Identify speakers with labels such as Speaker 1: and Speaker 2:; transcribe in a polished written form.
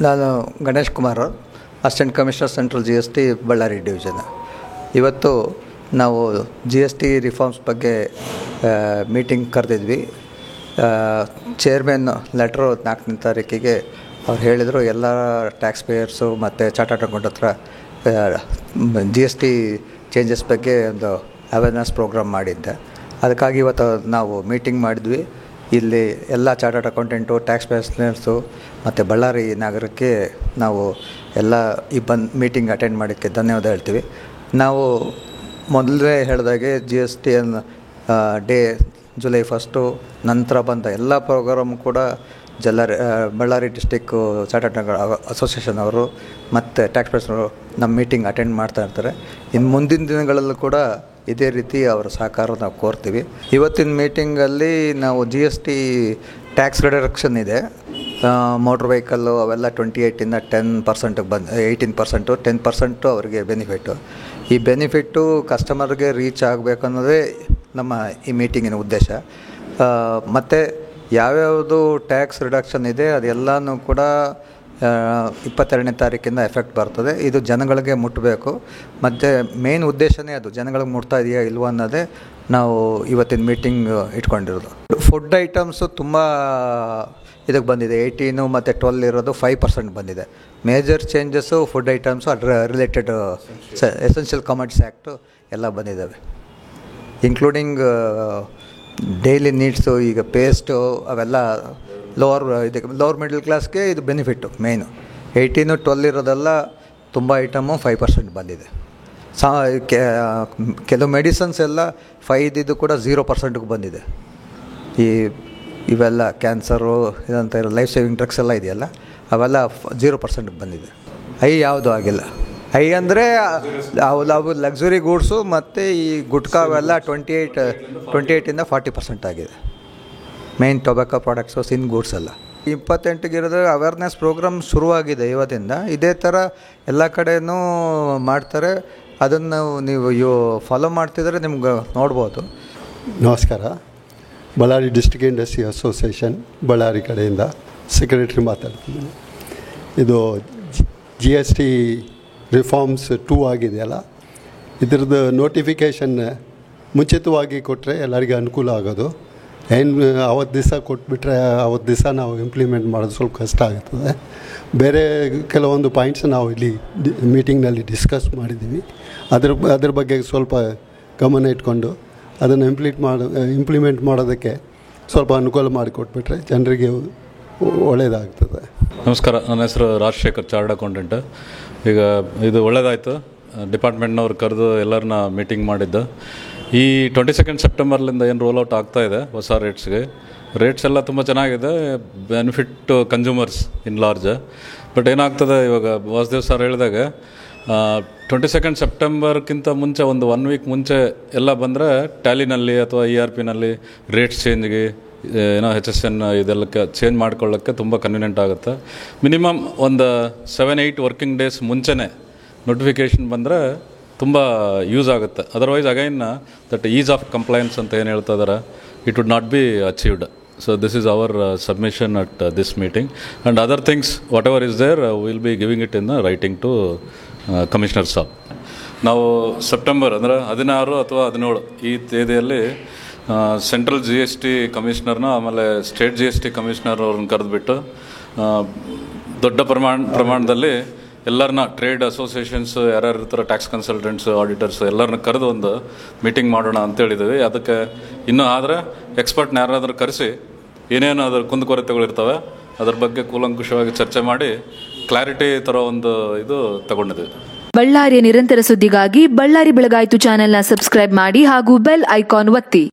Speaker 1: ನಾನು Ganesh Kumar, assistant commissioner central GST Ballari division. ಇವತ್ತು ನಾವು GST ರಿಫಾರ್ಮ್ಸ್ ಬಗ್ಗೆ ಮೀಟಿಂಗ್ ಕರೆದಿದ್ವಿ. ಚೇರ್ಮನ್ ಲೆಟ್ರು 4ನೇ ತಾರೀಕಿಗೆ ಅವ್ರು ಹೇಳಿದರು ಎಲ್ಲ ಟ್ಯಾಕ್ಸ್ ಪೇಯರ್ಸು ಮತ್ತು ಚಾರ್ಟರ್ಡ್ ಅಕೌಂಟ್ ಹತ್ರ GST ಚೇಂಜಸ್ ಬಗ್ಗೆ ಒಂದು ಅವೇರ್ನೆಸ್ ಪ್ರೋಗ್ರಾಮ್ ಮಾಡಿದ್ದೆ. ಅದಕ್ಕಾಗಿ ಇವತ್ತು ನಾವು ಮೀಟಿಂಗ್ ಮಾಡಿದ್ವಿ. ಇಲ್ಲಿ ಎಲ್ಲ ಚಾರ್ಟರ್ಡ್ ಅಕೌಂಟೆಂಟು, ಟ್ಯಾಕ್ಸ್ ಪೇಯರ್ಸ್ನರ್ಸು ಮತ್ತು ಬಳ್ಳಾರಿ ನಗರಕ್ಕೆ ನಾವು ಎಲ್ಲ ಈ ಮೀಟಿಂಗ್ ಅಟೆಂಡ್ ಮಾಡೋಕ್ಕೆ ಧನ್ಯವಾದ ಹೇಳ್ತೀವಿ. ನಾವು ಮೊದಲೇ ಹೇಳಿದಾಗೆ GST ಡೇ ಜುಲೈ 1 ನಂತರ ಬಂದ ಎಲ್ಲ ಪ್ರೋಗ್ರಾಮ್ ಕೂಡ ಬಳ್ಳಾರಿ ಡಿಸ್ಟಿಕ್ಕು ಚಾರ್ಟರ್ಡ್ ಅಸೋಸಿಯೇಷನ್ ಅವರು ಮತ್ತು ಟ್ಯಾಕ್ಸ್ ಪೇಯರ್ಸ್ನವರು ನಮ್ಮ ಮೀಟಿಂಗ್ ಅಟೆಂಡ್ ಮಾಡ್ತಾ ಇರ್ತಾರೆ. ಇನ್ನು ಮುಂದಿನ ದಿನಗಳಲ್ಲೂ ಕೂಡ ಇದೇ ರೀತಿ ಅವರ ಸಹಕಾರ ನಾವು ಕೋರ್ತೀವಿ. ಇವತ್ತಿನ ಮೀಟಿಂಗಲ್ಲಿ ನಾವು GST ಟ್ಯಾಕ್ಸ್ ರಿಡಕ್ಷನ್ ಇದೆ. ಮೋಟ್ರ್ ವೆಹಿಕಲ್ಲು ಅವೆಲ್ಲ 28ಇಂದ 10% ಬಂದು 18%, 10% ಅವರಿಗೆ ಬೆನಿಫಿಟ್ಟು. ಈ ಬೆನಿಫಿಟ್ಟು ಕಸ್ಟಮರ್ಗೆ ರೀಚ್ ಆಗಬೇಕು ಅನ್ನೋದೇ ನಮ್ಮ ಈ ಮೀಟಿಂಗಿನ ಉದ್ದೇಶ. ಮತ್ತು ಯಾವ್ಯಾವುದು ಟ್ಯಾಕ್ಸ್ ರಿಡಕ್ಷನ್ ಇದೆ ಅದೆಲ್ಲನೂ ಕೂಡ 22ನೇ ತಾರೀಕಿಂದ ಎಫೆಕ್ಟ್ ಬರ್ತದೆ. ಇದು ಜನಗಳಿಗೆ ಮುಟ್ಟಬೇಕು. ಮತ್ತು ಮೇನ್ ಉದ್ದೇಶನೇ ಅದು, ಜನಗಳಿಗೆ ಮುಟ್ತಾ ಇದೆಯಾ ಇಲ್ವ ಅನ್ನೋದೇ ನಾವು ಇವತ್ತಿನ ಮೀಟಿಂಗ್ ಇಟ್ಕೊಂಡಿರೋದು. ಫುಡ್ ಐಟಮ್ಸು ತುಂಬ ಇದಕ್ಕೆ ಬಂದಿದೆ. 18 ಮತ್ತು 12 ಇರೋದು 5% ಬಂದಿದೆ. ಮೇಜರ್ ಚೇಂಜಸ್ಸು ಫುಡ್ ಐಟಮ್ಸು ಅದರ ರಿಲೇಟೆಡ್ ಎಸೆನ್ಷಿಯಲ್ ಕಮೋಡಿಟೀಸ್ ಆ್ಯಕ್ಟು ಎಲ್ಲ ಬಂದಿದ್ದಾವೆ, ಇನ್ಕ್ಲೂಡಿಂಗ್ ಡೈಲಿ ನೀಡ್ಸು. ಈಗ ಪೇಸ್ಟು ಅವೆಲ್ಲ ಲೋವರ್ ಮಿಡಲ್ ಕ್ಲಾಸ್ಗೆ ಇದು ಬೆನಿಫಿಟ್ಟು ಮೇಯ್ನು. 18, 12 ಇರೋದೆಲ್ಲ ತುಂಬ ಐಟಮು 5% ಬಂದಿದೆ. ಕೆಲವು ಮೆಡಿಸನ್ಸ್ ಎಲ್ಲ 5 ಇದು ಕೂಡ 0%ಗೆ ಬಂದಿದೆ. ಇವೆಲ್ಲ ಕ್ಯಾನ್ಸರು ಇದಂತ ಲೈಫ್ ಸೇವಿಂಗ್ ಡ್ರಗ್ಸ್ ಎಲ್ಲ ಇದೆಯಲ್ಲ ಅವೆಲ್ಲ 0%ಗೆ ಬಂದಿದೆ. ಯಾವುದೂ ಆಗಿಲ್ಲ. ಅಂದರೆ ಅವು ಲಕ್ಸುರಿ ಗೂಡ್ಸು ಮತ್ತು ಈ ಗುಟ್ಕಾ ಅವೆಲ್ಲ 28ಇಂದ 40% ಆಗಿದೆ. ಮೇಯ್ನ್ ಟೊಬ್ಯಾಕೋ ಪ್ರಾಡಕ್ಟ್ಸು, ಸಿನ್ ಗೂಡ್ಸ್ ಎಲ್ಲ 28ಗಿರೋದು ಅವೇರ್ನೆಸ್ ಪ್ರೋಗ್ರಾಮ್ ಶುರುವಾಗಿದೆ ಇವತ್ತಿಂದ. ಇದೇ ಥರ ಎಲ್ಲ ಕಡೆಯೂ ಮಾಡ್ತಾರೆ. ಅದನ್ನು ನೀವು ಫಾಲೋ ಮಾಡ್ತಿದ್ರೆ ನಿಮ್ಗೆ ನೋಡ್ಬೋದು.
Speaker 2: ನಮಸ್ಕಾರ. Ballari district industry association Ballari ಕಡೆಯಿಂದ ಸೆಕ್ರೆಟ್ರಿ ಮಾತಾಡ್ತಿದ್ದೀನಿ. ಇದು GST ರಿಫಾರ್ಮ್ಸ್ 2 ಆಗಿದೆಯಲ್ಲ, ಇದ್ರದ್ದು ನೋಟಿಫಿಕೇಷನ್ ಮುಂಚಿತವಾಗಿ ಕೊಟ್ಟರೆ ಎಲ್ಲರಿಗೆ ಅನುಕೂಲ ಆಗೋದು. ಅವತ್ತು ದಿವಸ ಕೊಟ್ಬಿಟ್ರೆ ಅವತ್ತು ದಿವಸ ನಾವು ಇಂಪ್ಲಿಮೆಂಟ್ ಮಾಡೋದು ಸ್ವಲ್ಪ ಕಷ್ಟ ಆಗುತ್ತದೆ. ಬೇರೆ ಕೆಲವೊಂದು ಪಾಯಿಂಟ್ಸ್ ನಾವು ಇಲ್ಲಿ ಮೀಟಿಂಗ್ನಲ್ಲಿ ಡಿಸ್ಕಸ್ ಮಾಡಿದ್ದೀವಿ. ಅದ್ರ ಬಗ್ಗೆ ಸ್ವಲ್ಪ ಗಮನ ಇಟ್ಕೊಂಡು ಅದನ್ನು ಇಂಪ್ಲಿಮೆಂಟ್ ಮಾಡೋದಕ್ಕೆ ಸ್ವಲ್ಪ ಅನುಕೂಲ ಮಾಡಿಕೊಟ್ಬಿಟ್ರೆ ಜನರಿಗೆ ಒಳ್ಳೆಯದಾಗ್ತದೆ.
Speaker 3: ನಮಸ್ಕಾರ, ನನ್ನ ಹೆಸರು ರಾಜಶೇಖರ್, ಚಾರ್ಟರ್ಡ್ ಅಕೌಂಟೆಂಟ್. ಈಗ ಇದು ಒಳ್ಳೆಯದಾಯಿತು, ಡಿಪಾರ್ಟ್ಮೆಂಟ್ನವ್ರು ಕರೆದು ಎಲ್ಲರನ್ನ ಮೀಟಿಂಗ್ ಮಾಡಿದ್ದು. ಈ 22 ಸೆಪ್ಟೆಂಬರ್ಲಿಂದ ಏನು ರೋಲ್ಔಟ್ ಆಗ್ತಾಯಿದೆ ಹೊಸ ರೇಟ್ಸ್ ಎಲ್ಲ ತುಂಬ ಚೆನ್ನಾಗಿದೆ. Benefit to consumers in large. But ಏನಾಗ್ತದೆ, ಇವಾಗ ವಾಸುದೇವ್ ಸರ್ ಹೇಳಿದಾಗ 22 ಸೆಪ್ಟೆಂಬರ್ಗಿಂತ ಮುಂಚೆ ಒಂದು 1 ವೀಕ್ ಮುಂಚೆ ಎಲ್ಲ ಬಂದರೆ ಟ್ಯಾಲಿನಲ್ಲಿ ಅಥವಾ ERPನಲ್ಲಿ ರೇಟ್ಸ್ ಚೇಂಜ್ಗೆ ಏನೋ HSN ಇದೆಲ್ಲಕ್ಕೆ ಚೇಂಜ್ ಮಾಡ್ಕೊಳ್ಳೋಕ್ಕೆ ತುಂಬ ಕನ್ವೀನಿಯೆಂಟ್ ಆಗುತ್ತೆ. ಮಿನಿಮಮ್ ಒಂದು 7-8 ವರ್ಕಿಂಗ್ ಡೇಸ್ ಮುಂಚೆನೇ ನೋಟಿಫಿಕೇಷನ್ ಬಂದರೆ ತುಂಬ ಯೂಸ್ ಆಗುತ್ತೆ. Otherwise again that is of compliance ಅಂತ ಏನು ಹೇಳ್ತಾ ಇದ್ದಾರೆ, it would not be achieved. So this is our submission at this meeting. And other things whatever is there will be giving it in writing to commissioner ಸಾಬ್. ನಾವು September ಅಂದರೆ 16 ಅಥವಾ 17 ಈ ತೇದಿಯಲ್ಲಿ central GST ಕಮಿಷನರ್ನ ಆಮೇಲೆ state GST commissioner ಅವ್ರನ್ನ ಕರೆದುಬಿಟ್ಟು ದೊಡ್ಡ ಪ್ರಮಾಣದಲ್ಲಿ ಎಲ್ಲರನ್ನ ಟ್ರೇಡ್ ಅಸೋಸಿಯೇಷನ್ಸ್ ಯಾರ್ಯಾರು ಇರ್ತಾರೆ, ಟ್ಯಾಕ್ಸ್ ಕನ್ಸಲ್ಟೆಂಟ್ಸ್, ಆಡಿಟರ್ಸ್ ಎಲ್ಲರನ್ನ ಕರೆದು ಒಂದು ಮೀಟಿಂಗ್ ಮಾಡೋಣ ಅಂತೇಳಿದ್ದೀವಿ. ಅದಕ್ಕೆ ಇನ್ನೂ ಆದರೆ ಎಕ್ಸ್ಪರ್ಟ್ನ ಯಾರಾದರೂ ಕರೆಸಿ ಏನೇನು ಅದರ ಕುಂದುಕೊರತೆಗಳಿರ್ತವೆ ಅದ್ರ ಬಗ್ಗೆ ಕೂಲಂಕುಷವಾಗಿ ಚರ್ಚೆ ಮಾಡಿ ಕ್ಲಾರಿಟಿ ತರೋ ಒಂದು ಇದು ತಗೊಂಡಿದ್ದೀವಿ.
Speaker 4: ಬಳ್ಳಾರಿಯ ನಿರಂತರ ಸುದ್ದಿಗಾಗಿ ಬಳ್ಳಾರಿ ಬೆಳಗಾಯಿತು ಚಾನೆಲ್ನ ಸಬ್ಸ್ಕ್ರೈಬ್ ಮಾಡಿ ಹಾಗೂ ಬೆಲ್ ಐಕಾನ್ ಒತ್ತಿ.